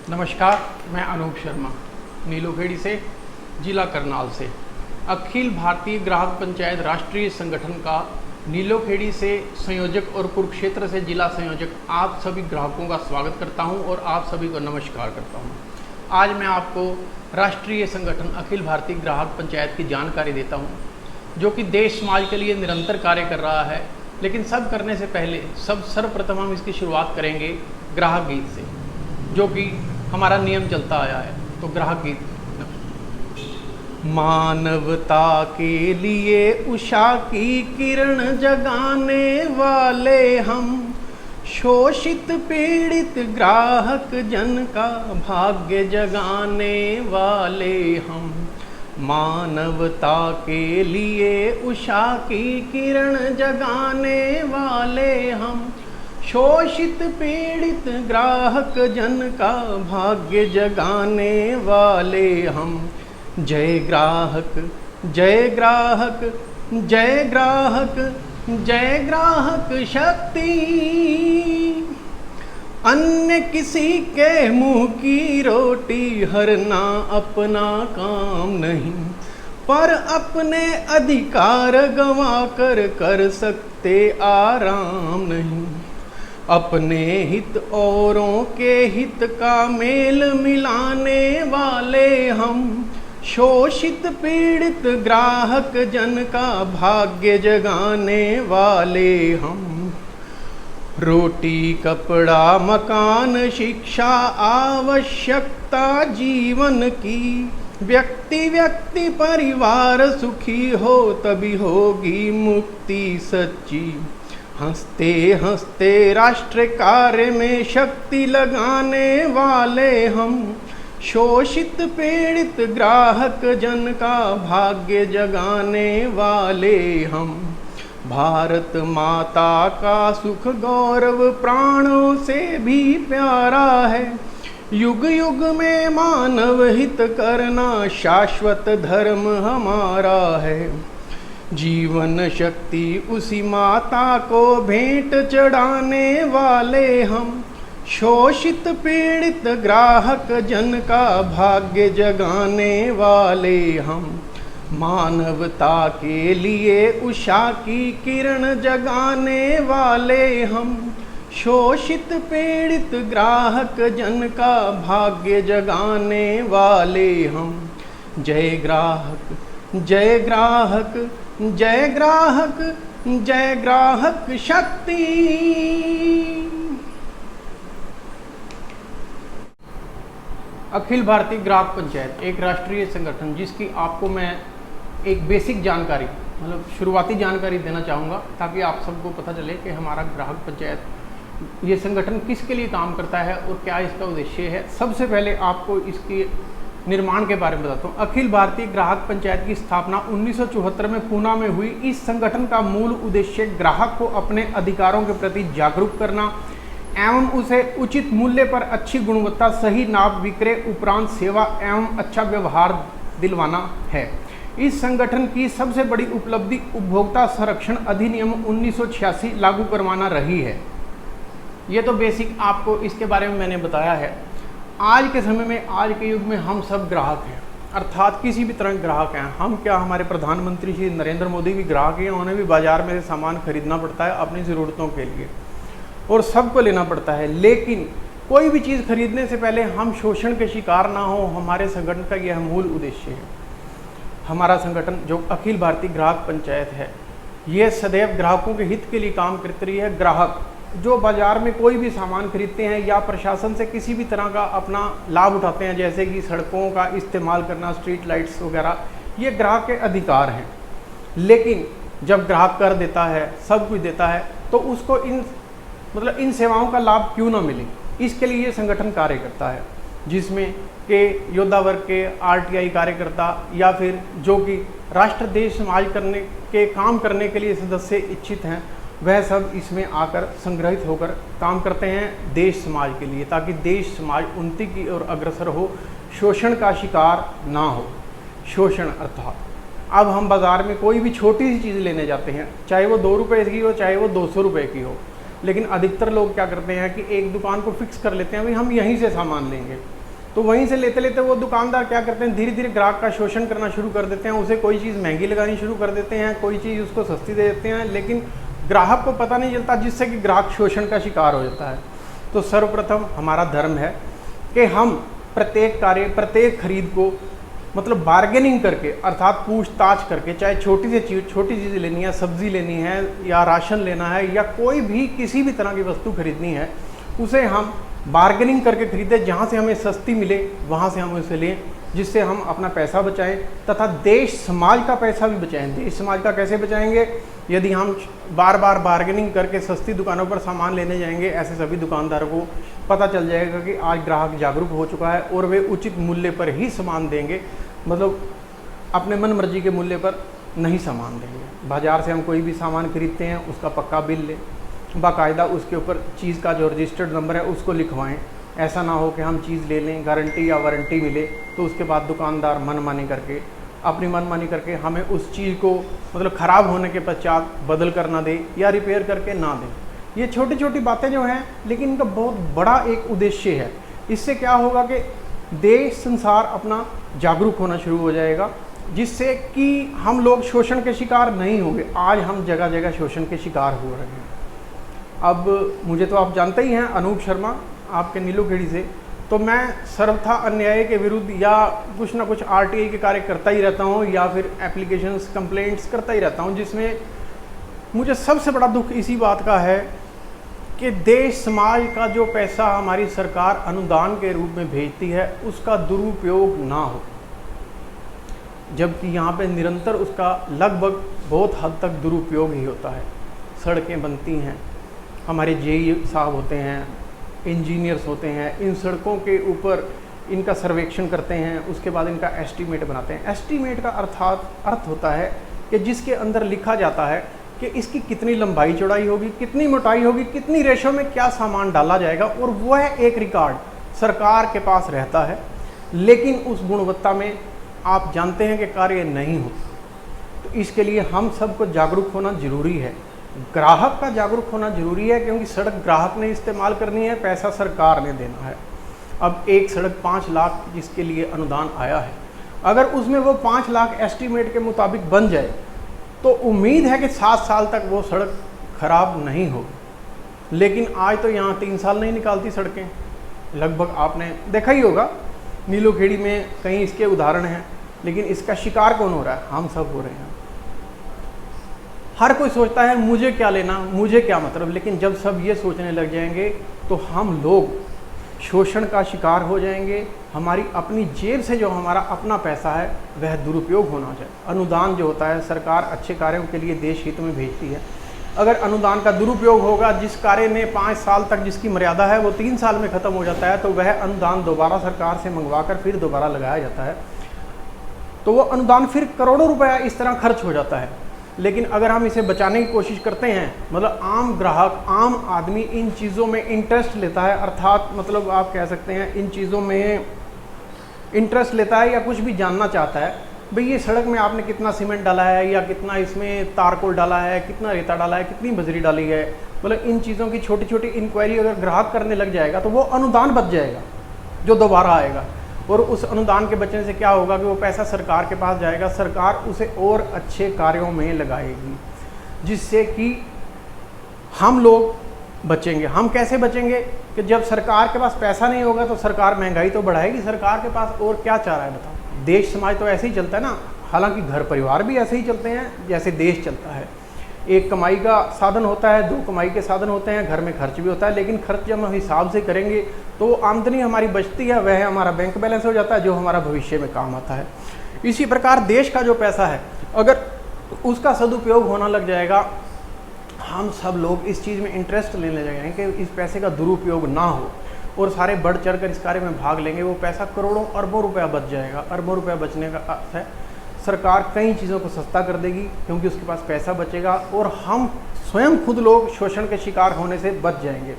नमस्कार, मैं अनूप शर्मा नीलोखेड़ी से, जिला करनाल से। अखिल भारतीय ग्राहक पंचायत राष्ट्रीय संगठन का नीलोखेड़ी से संयोजक और कुरुक्षेत्र से जिला संयोजक आप सभी ग्राहकों का स्वागत करता हूं और आप सभी को नमस्कार करता हूं। आज मैं आपको राष्ट्रीय संगठन अखिल भारतीय ग्राहक पंचायत की जानकारी देता हूं, जो कि देश समाज के लिए निरंतर कार्य कर रहा है। लेकिन सब करने से पहले सर्वप्रथम हम इसकी शुरुआत करेंगे ग्राहक गीत से, जो कि हमारा नियम चलता आया है। तो ग्राहक गीत। मानवता के लिए उषा की किरण जगाने वाले हम, शोषित पीड़ित ग्राहक जन का भाग्य जगाने वाले हम। मानवता के लिए उषा की किरण जगाने वाले हम, शोषित पीड़ित ग्राहक जन का भाग्य जगाने वाले हम। जय ग्राहक, जय ग्राहक, जय ग्राहक, जय ग्राहक शक्ति। अन्य किसी के मुंह की रोटी हरना अपना काम नहीं, पर अपने अधिकार गंवा कर सकते आराम नहीं। अपने हित औरों के हित का मेल मिलाने वाले हम, शोषित पीड़ित ग्राहक जन का भाग्य जगाने वाले हम। रोटी कपड़ा मकान शिक्षा आवश्यकता जीवन की, व्यक्ति परिवार सुखी हो तभी होगी मुक्ति सच्ची। हंसते हंसते राष्ट्र कार्य में शक्ति लगाने वाले हम, शोषित पीड़ित ग्राहक जन का भाग्य जगाने वाले हम। भारत माता का सुख गौरव प्राणों से भी प्यारा है, युग युग में मानव हित करना शाश्वत धर्म हमारा है। जीवन शक्ति उसी माता को भेंट चढ़ाने वाले हम, शोषित पीड़ित ग्राहक जन का भाग्य जगाने वाले हम। मानवता के लिए उषा की किरण जगाने वाले हम, शोषित पीड़ित ग्राहक जन का भाग्य जगाने वाले हम। जय ग्राहक, जय ग्राहक, जय ग्राहक, जय ग्राहक शक्ति। अखिल भारतीय ग्राहक पंचायत एक राष्ट्रीय संगठन, जिसकी आपको मैं एक बेसिक जानकारी, मतलब शुरुआती जानकारी देना चाहूँगा, ताकि आप सबको पता चले कि हमारा ग्राहक पंचायत ये संगठन किसके लिए काम करता है और क्या इसका उद्देश्य है। सबसे पहले आपको इसके निर्माण के बारे में बताता हूँ। अखिल भारतीय ग्राहक पंचायत की स्थापना 1974 में पूना में हुई। इस संगठन का मूल उद्देश्य ग्राहक को अपने अधिकारों के प्रति जागरूक करना एवं उसे उचित मूल्य पर अच्छी गुणवत्ता, सही नाप विक्रय उपरांत सेवा एवं अच्छा व्यवहार दिलवाना है। इस संगठन की सबसे बड़ी उपलब्धि उपभोक्ता संरक्षण अधिनियम 1986 लागू करवाना रही है। ये तो बेसिक आपको इसके बारे में मैंने बताया है। आज के समय में, आज के युग में हम सब ग्राहक हैं, अर्थात किसी भी तरह के ग्राहक हैं। हम क्या, हमारे प्रधानमंत्री श्री नरेंद्र मोदी भी ग्राहक हैं। उन्हें भी बाजार में से सामान खरीदना पड़ता है अपनी ज़रूरतों के लिए, और सबको लेना पड़ता है। लेकिन कोई भी चीज़ खरीदने से पहले हम शोषण के शिकार ना हो, हमारे संगठन का यह मूल उद्देश्य है। हमारा संगठन जो अखिल भारतीय ग्राहक पंचायत है, ये सदैव ग्राहकों के हित के लिए काम करती रही है। ग्राहक जो बाज़ार में कोई भी सामान खरीदते हैं या प्रशासन से किसी भी तरह का अपना लाभ उठाते हैं, जैसे कि सड़कों का इस्तेमाल करना, स्ट्रीट लाइट्स वगैरह, ये ग्राहक के अधिकार हैं। लेकिन जब ग्राहक कर देता है, सब कुछ देता है, तो उसको इन सेवाओं का लाभ क्यों ना मिले, इसके लिए ये संगठन कार्य करता है। जिसमें के योद्धा वर्ग के आरटीआई कार्यकर्ता या फिर जो कि राष्ट्र देश समाज काम करने के लिए सदस्य इच्छित हैं, वह सब इसमें आकर संग्रहित होकर काम करते हैं देश समाज के लिए, ताकि देश समाज उन्नति की ओर अग्रसर हो, शोषण का शिकार ना हो। शोषण अर्थात अब हम बाज़ार में कोई भी छोटी सी चीज़ लेने जाते हैं, चाहे वो 2 रुपये की हो, चाहे वो 200 रुपये की हो, लेकिन अधिकतर लोग क्या करते हैं कि एक दुकान को फिक्स कर लेते हैं, भाई हम यहीं से सामान लेंगे। तो वहीं से लेते लेते वो दुकानदार क्या करते हैं, धीरे धीरे ग्राहक का शोषण करना शुरू कर देते हैं, उसे कोई चीज़ महंगी लगानी शुरू कर देते हैं, कोई चीज़ उसको सस्ती दे देते हैं, लेकिन ग्राहक को पता नहीं चलता, जिससे कि ग्राहक शोषण का शिकार हो जाता है। तो सर्वप्रथम हमारा धर्म है कि हम प्रत्येक कार्य, प्रत्येक खरीद को मतलब बार्गेनिंग करके, अर्थात पूछताछ करके, चाहे छोटी चीज़ लेनी है, सब्जी लेनी है या राशन लेना है या कोई भी किसी भी तरह की वस्तु खरीदनी है, उसे हम बार्गेनिंग करके खरीदें। जहाँ से हमें सस्ती मिले वहाँ से हम उसे लें, जिससे हम अपना पैसा बचाएं तथा देश समाज का पैसा भी बचाएं। देश समाज का कैसे बचाएंगे? यदि हम बार बार बार्गेनिंग करके सस्ती दुकानों पर सामान लेने जाएंगे, ऐसे सभी दुकानदारों को पता चल जाएगा कि आज ग्राहक जागरूक हो चुका है और वे उचित मूल्य पर ही सामान देंगे, मतलब अपने मन मर्जी के मूल्य पर नहीं सामान देंगे। बाज़ार से हम कोई भी सामान खरीदते हैं, उसका पक्का बिल लें, बाकायदा उसके ऊपर चीज़ का जो रजिस्टर्ड नंबर है उसको लिखवाएं। ऐसा ना हो कि हम चीज़ ले लें, गारंटी या वारंटी मिले, तो उसके बाद दुकानदार मनमानी करके, अपनी मनमानी करके हमें उस चीज़ को मतलब ख़राब होने के पश्चात बदल कर ना दे या रिपेयर करके ना दें। ये छोटी छोटी बातें जो हैं, लेकिन इनका बहुत बड़ा एक उद्देश्य है। इससे क्या होगा कि देश संसार अपना जागरूक होना शुरू हो जाएगा, जिससे कि हम लोग शोषण के शिकार नहीं होंगे। आज हम जगह जगह शोषण के शिकार हो रहे हैं। अब मुझे तो आप जानते ही हैं, अनूप शर्मा आपके नीलोखेड़ी से, तो मैं सर्वथा अन्याय के विरुद्ध या कुछ ना कुछ आरटीआई के कार्य करता ही रहता हूँ या फिर एप्लीकेशंस, कंप्लेंट्स करता ही रहता हूँ, जिसमें मुझे सबसे बड़ा दुख इसी बात का है कि देश समाज का जो पैसा हमारी सरकार अनुदान के रूप में भेजती है, उसका दुरुपयोग ना हो, जबकि यहाँ पे निरंतर उसका लगभग बहुत हद तक दुरुपयोग ही होता है। सड़कें बनती हैं, हमारे जेई साहब होते हैं, इंजीनियर्स होते हैं, इन सड़कों के ऊपर इनका सर्वेक्षण करते हैं, उसके बाद इनका एस्टीमेट बनाते हैं। एस्टीमेट का अर्थ होता है कि जिसके अंदर लिखा जाता है कि इसकी कितनी लंबाई चौड़ाई होगी, कितनी मोटाई होगी, कितनी रेशो में क्या सामान डाला जाएगा, और वह एक रिकॉर्ड सरकार के पास रहता है। लेकिन उस गुणवत्ता में आप जानते हैं कि कार्य नहीं होता। तो इसके लिए हम सबको जागरूक होना जरूरी है, ग्राहक का जागरूक होना जरूरी है, क्योंकि सड़क ग्राहक ने इस्तेमाल करनी है, पैसा सरकार ने देना है। अब एक सड़क 5 लाख जिसके लिए अनुदान आया है, अगर उसमें वो 5 लाख एस्टीमेट के मुताबिक बन जाए तो उम्मीद है कि 7 साल तक वो सड़क खराब नहीं होगी। लेकिन आज तो यहाँ 3 साल नहीं निकालती सड़कें। लगभग आपने देखा ही होगा, नीलोखेड़ी में कहीं इसके उदाहरण हैं, लेकिन इसका शिकार कौन हो रहा है? हम सब हो रहे हैं। हर कोई सोचता है मुझे क्या लेना, मुझे क्या मतलब, लेकिन जब सब ये सोचने लग जाएंगे तो हम लोग शोषण का शिकार हो जाएंगे। हमारी अपनी जेब से जो हमारा अपना पैसा है वह दुरुपयोग होना चाहिए। अनुदान जो होता है, सरकार अच्छे कार्यों के लिए देश हित में भेजती है। अगर अनुदान का दुरुपयोग होगा, जिस कार्य में 5 साल तक जिसकी मर्यादा है वो 3 साल में ख़त्म हो जाता है, तो वह अनुदान दोबारा सरकार से मंगवा कर फिर दोबारा लगाया जाता है, तो वो अनुदान फिर करोड़ों रुपया इस तरह खर्च हो जाता है। लेकिन अगर हम इसे बचाने की कोशिश करते हैं, मतलब आम ग्राहक, आम आदमी इन चीज़ों में इंटरेस्ट लेता है, अर्थात मतलब आप कह सकते हैं इन चीज़ों में इंटरेस्ट लेता है या कुछ भी जानना चाहता है, भाई ये सड़क में आपने कितना सीमेंट डाला है या कितना इसमें तारकोल डाला है, कितना रेता डाला है, कितनी बजरी डाली है, मतलब इन चीज़ों की छोटी छोटी इंक्वायरी अगर ग्राहक करने लग जाएगा तो वो अनुदान बच जाएगा जो दोबारा आएगा। और उस अनुदान के बचने से क्या होगा कि वो पैसा सरकार के पास जाएगा, सरकार उसे और अच्छे कार्यों में लगाएगी, जिससे कि हम लोग बचेंगे। हम कैसे बचेंगे कि जब सरकार के पास पैसा नहीं होगा तो सरकार महंगाई तो बढ़ाएगी। सरकार के पास और क्या चारा है बताओ? देश समाज तो ऐसे ही चलता है ना। हालांकि घर परिवार भी ऐसे ही चलते हैं जैसे देश चलता है। एक कमाई का साधन होता है, 2 कमाई के साधन होते हैं, घर में खर्च भी होता है, लेकिन खर्च जब हम हिसाब से करेंगे तो आमदनी हमारी बचती है, वह हमारा बैंक बैलेंस हो जाता है जो हमारा भविष्य में काम आता है। इसी प्रकार देश का जो पैसा है अगर उसका सदुपयोग होना लग जाएगा, हम सब लोग इस चीज़ में इंटरेस्ट लेने लगेंगे कि इस पैसे का दुरुपयोग ना हो और सारे बढ़ चढ़ कर इस कार्य में भाग लेंगे। वो पैसा करोड़ों अरबों रुपया बच जाएगा। अरबों रुपया बचने का अर्थ है सरकार कई चीज़ों को सस्ता कर देगी क्योंकि उसके पास पैसा बचेगा और हम स्वयं खुद लोग शोषण के शिकार होने से बच जाएंगे।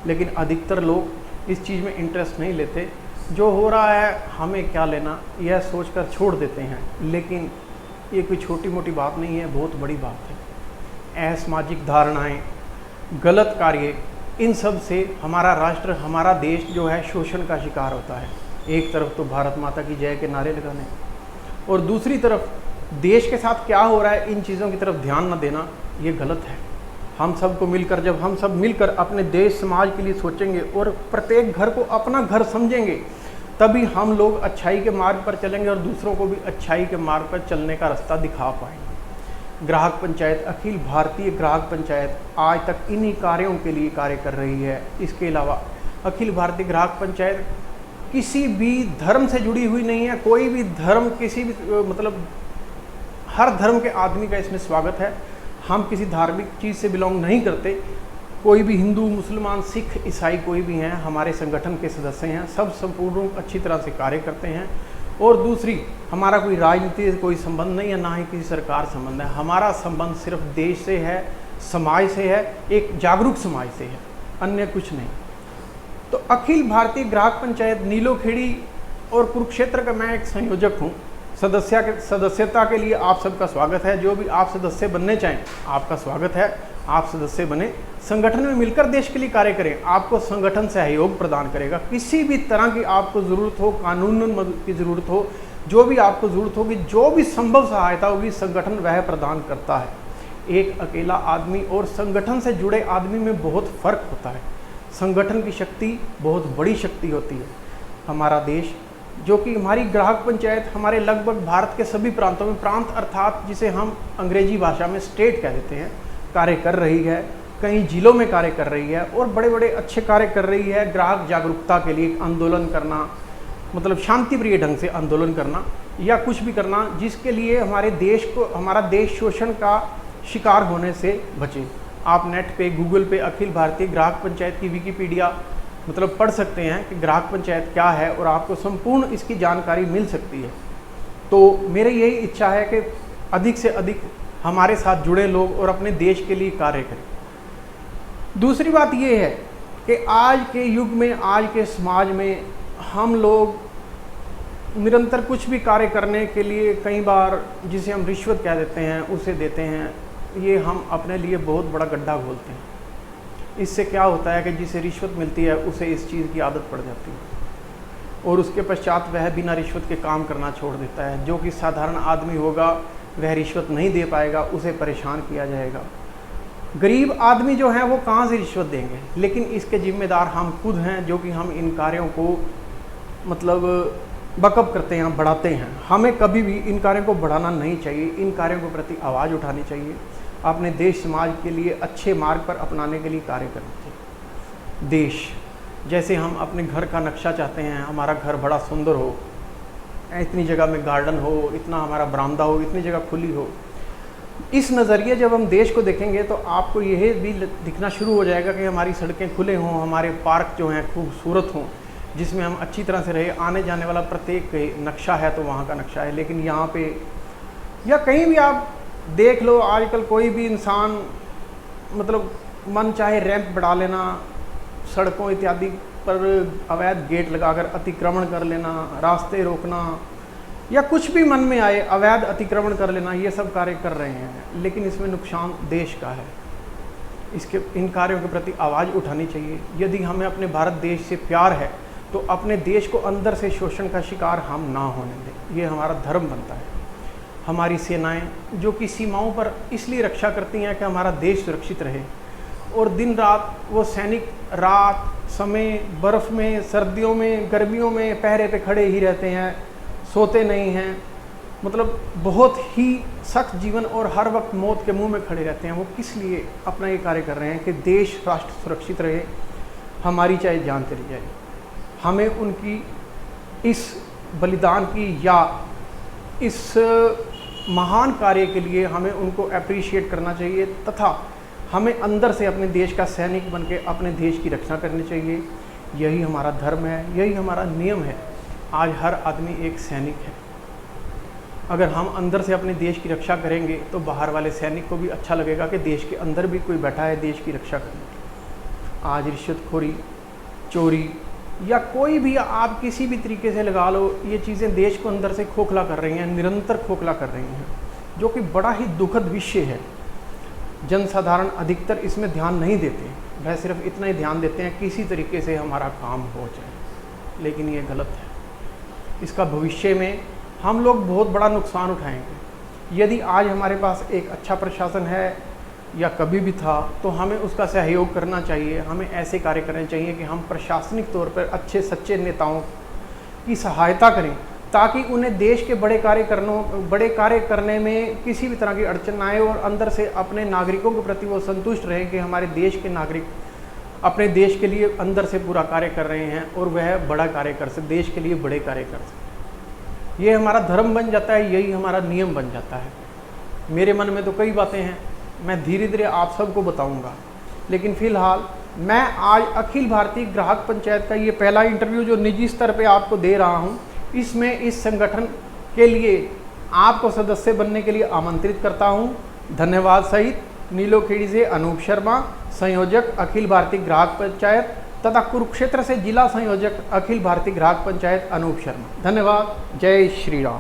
लेकिन अधिकतर लोग इस चीज़ में इंटरेस्ट नहीं लेते। जो हो रहा है हमें क्या लेना, यह सोचकर छोड़ देते हैं। लेकिन ये कोई छोटी मोटी बात नहीं है, बहुत बड़ी बात है। असामाजिक धारणाएं, गलत कार्य, इन सब से हमारा राष्ट्र, हमारा देश जो है शोषण का शिकार होता है। एक तरफ तो भारत माता की जय के नारे लगाने और दूसरी तरफ देश के साथ क्या हो रहा है इन चीज़ों की तरफ ध्यान न देना, ये गलत है। हम सबको मिलकर, जब हम सब मिलकर अपने देश समाज के लिए सोचेंगे और प्रत्येक घर को अपना घर समझेंगे, तभी हम लोग अच्छाई के मार्ग पर चलेंगे और दूसरों को भी अच्छाई के मार्ग पर चलने का रास्ता दिखा पाएंगे। ग्राहक पंचायत, अखिल भारतीय ग्राहक पंचायत आज तक इन्हीं कार्यों के लिए कार्य कर रही है। इसके अलावा अखिल भारतीय ग्राहक पंचायत किसी भी धर्म से जुड़ी हुई नहीं है। कोई भी धर्म, किसी भी मतलब हर धर्म के आदमी का इसमें स्वागत है। हम किसी धार्मिक चीज़ से बिलोंग नहीं करते। कोई भी हिंदू, मुसलमान, सिख, ईसाई कोई भी हैं, हमारे संगठन के सदस्य हैं। सब संपूर्ण अच्छी तरह से कार्य करते हैं। और दूसरी, हमारा कोई राजनीति से कोई संबंध नहीं है, ना ही किसी सरकार संबंध है। हमारा संबंध सिर्फ देश से है, समाज से है, एक जागरूक समाज से है, अन्य कुछ नहीं। तो अखिल भारतीय ग्राहक पंचायत नीलोखेड़ी और कुरुक्षेत्र का मैं एक संयोजक हूँ। सदस्यता के लिए आप सबका स्वागत है। जो भी आप सदस्य बनने चाहें, आपका स्वागत है। आप सदस्य बने, संगठन में मिलकर देश के लिए कार्य करें। आपको संगठन सहयोग प्रदान करेगा। किसी भी तरह की आपको ज़रूरत हो, कानूनन मदद की ज़रूरत हो, जो भी आपको ज़रूरत होगी, जो भी संभव सहायता होगी, संगठन वह प्रदान करता है। एक अकेला आदमी और संगठन से जुड़े आदमी में बहुत फ़र्क होता है। संगठन की शक्ति बहुत बड़ी शक्ति होती है। हमारा देश, जो कि हमारी ग्राहक पंचायत हमारे लगभग भारत के सभी प्रांतों में, प्रांत अर्थात जिसे हम अंग्रेजी भाषा में स्टेट कह देते हैं, कार्य कर रही है। कई जिलों में कार्य कर रही है और बड़े बड़े अच्छे कार्य कर रही है। ग्राहक जागरूकता के लिए आंदोलन करना, मतलब शांतिप्रिय ढंग से आंदोलन करना या कुछ भी करना, जिसके लिए हमारे देश को, हमारा देश शोषण का शिकार होने से बचे। आप नेट पे, गूगल पे अखिल भारतीय ग्राहक पंचायत की विकिपीडिया मतलब पढ़ सकते हैं कि ग्राहक पंचायत क्या है और आपको संपूर्ण इसकी जानकारी मिल सकती है। तो मेरी यही इच्छा है कि अधिक से अधिक हमारे साथ जुड़े लोग और अपने देश के लिए कार्य करें। दूसरी बात ये है कि आज के युग में, आज के समाज में हम लोग निरंतर कुछ भी कार्य करने के लिए कई बार जिसे हम रिश्वत कह देते हैं उसे देते हैं। ये हम अपने लिए बहुत बड़ा गड्ढा खोलते हैं। इससे क्या होता है कि जिसे रिश्वत मिलती है उसे इस चीज़ की आदत पड़ जाती है और उसके पश्चात वह बिना रिश्वत के काम करना छोड़ देता है। जो कि साधारण आदमी होगा वह रिश्वत नहीं दे पाएगा, उसे परेशान किया जाएगा। गरीब आदमी जो हैं वो कहाँ से रिश्वत देंगे? लेकिन इसके जिम्मेदार हम खुद हैं, जो कि हम इन कार्यों को मतलब बकअप करते हैं, बढ़ाते हैं। हमें कभी भी इन कार्यों को बढ़ाना नहीं चाहिए। इन कार्यों के प्रति आवाज़ उठानी चाहिए। अपने देश समाज के लिए अच्छे मार्ग पर अपनाने के लिए कार्य करना चाहिए। देश, जैसे हम अपने घर का नक्शा चाहते हैं, हमारा घर बड़ा सुंदर हो, इतनी जगह में गार्डन हो, इतना हमारा बरामदा हो, इतनी जगह खुली हो। इस नज़रिए जब हम देश को देखेंगे तो आपको यह भी दिखना शुरू हो जाएगा कि हमारी सड़कें खुले हों, हमारे पार्क जो हैं खूबसूरत हों, जिसमें हम अच्छी तरह से रहे। आने जाने वाला प्रत्येक नक्शा है तो वहाँ का नक्शा है। लेकिन यहाँ पे या कहीं भी आप देख लो, आजकल कोई भी इंसान मतलब मन चाहे रैंप बढ़ा लेना, सड़कों इत्यादि पर अवैध गेट लगाकर अतिक्रमण कर लेना, रास्ते रोकना या कुछ भी मन में आए अवैध अतिक्रमण कर लेना, ये सब कार्य कर रहे हैं। लेकिन इसमें नुकसान देश का है। इसके इन कार्यों के प्रति आवाज़ उठानी चाहिए। यदि हमें अपने भारत देश से प्यार है तो अपने देश को अंदर से शोषण का शिकार हम ना होने दें। ये हमारा धर्म बनता है। हमारी सेनाएं जो कि सीमाओं पर इसलिए रक्षा करती हैं कि हमारा देश सुरक्षित रहे, और दिन रात वो सैनिक रात समय बर्फ़ में, सर्दियों में, गर्मियों में पहरे पे खड़े ही रहते हैं, सोते नहीं हैं। मतलब बहुत ही सख्त जीवन और हर वक्त मौत के मुंह में खड़े रहते हैं। वो किस लिए अपना ये कार्य कर रहे हैं कि देश राष्ट्र सुरक्षित रहे, हमारी चाहे जान चली जाए। हमें उनकी इस बलिदान की या इस महान कार्य के लिए हमें उनको अप्रिशिएट करना चाहिए तथा हमें अंदर से अपने देश का सैनिक बन के अपने देश की रक्षा करनी चाहिए। यही हमारा धर्म है, यही हमारा नियम है। आज हर आदमी एक सैनिक है। अगर हम अंदर से अपने देश की रक्षा करेंगे तो बाहर वाले सैनिक को भी अच्छा लगेगा कि देश के अंदर भी कोई बैठा है देश की रक्षा करने। आज रिश्वतखोरी, चोरी या कोई भी आप किसी भी तरीके से लगा लो, ये चीज़ें देश को अंदर से खोखला कर रही हैं, निरंतर खोखला कर रही हैं, जो कि बड़ा ही दुखद विषय है। जनसाधारण अधिकतर इसमें ध्यान नहीं देते, वह सिर्फ इतना ही ध्यान देते हैं किसी तरीके से हमारा काम हो जाए, लेकिन ये गलत है। इसका भविष्य में हम लोग बहुत बड़ा नुकसान उठाएंगे। यदि आज हमारे पास एक अच्छा प्रशासन है या कभी भी था, तो हमें उसका सहयोग करना चाहिए। हमें ऐसे कार्य करने चाहिए कि हम प्रशासनिक तौर पर अच्छे सच्चे नेताओं की सहायता करें, ताकि उन्हें देश के बड़े कार्य करने में किसी भी तरह की अड़चन ना आए, और अंदर से अपने नागरिकों के प्रति वो संतुष्ट रहें कि हमारे देश के नागरिक अपने देश के लिए अंदर से पूरा कार्य कर रहे हैं और वह बड़ा कार्य कर सके, देश के लिए बड़े कार्य कर सके। ये हमारा धर्म बन जाता है, यही हमारा नियम बन जाता है। मेरे मन में तो कई बातें हैं, मैं धीरे धीरे आप सबको बताऊंगा, लेकिन फ़िलहाल मैं आज अखिल भारतीय ग्राहक पंचायत का ये पहला इंटरव्यू जो निजी स्तर पे आपको दे रहा हूँ, इसमें इस संगठन के लिए आपको सदस्य बनने के लिए आमंत्रित करता हूँ। धन्यवाद सहित नीलोखेड़ी से अनूप शर्मा, संयोजक अखिल भारतीय ग्राहक पंचायत, तथा कुरुक्षेत्र से जिला संयोजक अखिल भारतीय ग्राहक पंचायत अनूप शर्मा। धन्यवाद। जय श्री राम।